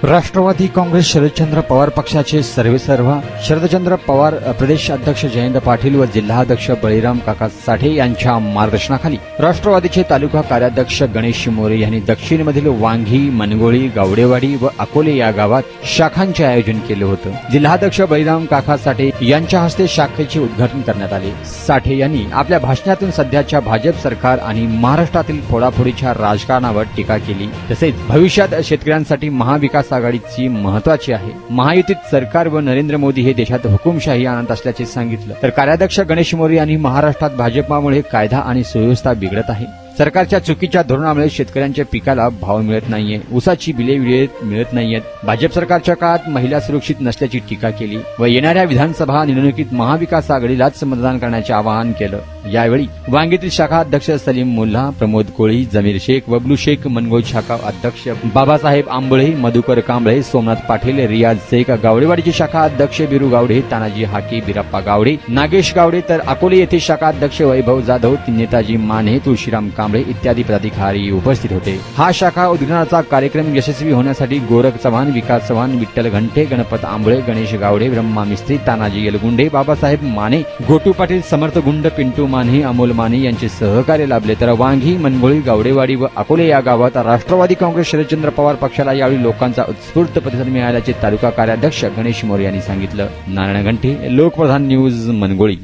राष्ट्रवादी काँग्रेस शरदचंद्र पवार पक्षाचे सर्वेसर्वा शरदचंद्र पवार प्रदेश अध्यक्ष जयंत पाटील व जिल्हाध्यक्ष बळीराम काका साठे यांच्या मार्गदर्शनाखाली राष्ट्रवादीचे तालुका कार्याध्यक्ष गणेश मोरे यांनी दक्षिणमधील वांगी, मनगोळी, गावडेवाडी व अकोले या गावात शाखांचे आयोजन केले होते। जिल्हाध्यक्ष बळीराम काका साठे यांच्या हस्ते शाखेचे उद्घाटन करण्यात आले। साठे यांनी आपल्या भाषणातून सध्याच्या भाजप सरकार आणि महाराष्ट्रातील फोडाफोडीच्या राजकारणावर टीका केली। तसेच भविष्यात शेतकऱ्यांसाठी महाविकास आघाडीची महत्वाची आहे। महायुतीत सरकार व नरेंद्र मोदी हे देशात हुकुमशाही आणत असल्याचे सांगितलं। तर कार्याध्यक्ष गणेश मोरे यांनी महाराष्ट्रात भाजपामुळे कायदा आणि सुव्यवस्था बिघडत आहे। सरकारच्या चुकीच्या धोरणामुळे शेतकऱ्यांच्या पिकाला भाव मिळत नाहीये, ऊसाची बिले वेळेत मिळत नाहीयेत। भाजप सरकारच्या काळात महिला सुरक्षित नसल्याची टीका केली व येणाऱ्या विधानसभा निवडणुकीत महाविकास आघाडीलाच मतदान करण्याचे आवाहन केलं। यावेळी वांगीतील शाखा अध्यक्ष सलीम मुल्ला, प्रमोद कोळी, जमीर शेख, बबलू शेख, मनगोळ शाखा अध्यक्ष बाबासाहेब आंबळे, मधुकर कांबळे, सोमनाथ पाटील, रियाज शेख, गावडेवाडीचे शाखा अध्यक्ष बिरू गावडे, तानाजी हाके, बिराप्पा गावडे, नागेश गावडे, तर अकोले येथे शाखा अध्यक्ष वैभव जाधव, नेताजी माने, तुळशीराम कांबळे इत्यादी पदाधिकारी उपस्थित होते। हा शाखा उद्घाटनाचा कार्यक्रम यशस्वी होण्यासाठी गोरख चव्हाण, विकास चव्हाण, विठ्ठल घंटे, गणपत आंबळे, गणेश गावडे, ब्रह्मा मिस्त्री, तानाजी यलगुंडे, बाबासाहेब माने, गोटू पाटील, समर्थ गुंड, पिंटू माने, अमोल माने यांचे सहकार्य लाभले। तर वांगी, मनगोळी, गावडेवाडी व अकोले या गावात राष्ट्रवादी काँग्रेस शरदचंद्र पवार पक्षाला यावेळी लोकांचा उत्स्फूर्त प्रतिसाद मिळाल्याचे तालुका कार्याध्यक्ष गणेश मोरे यांनी सांगितलं। नारायण घंटे, लोकप्रधान न्यूज, मनगोळी।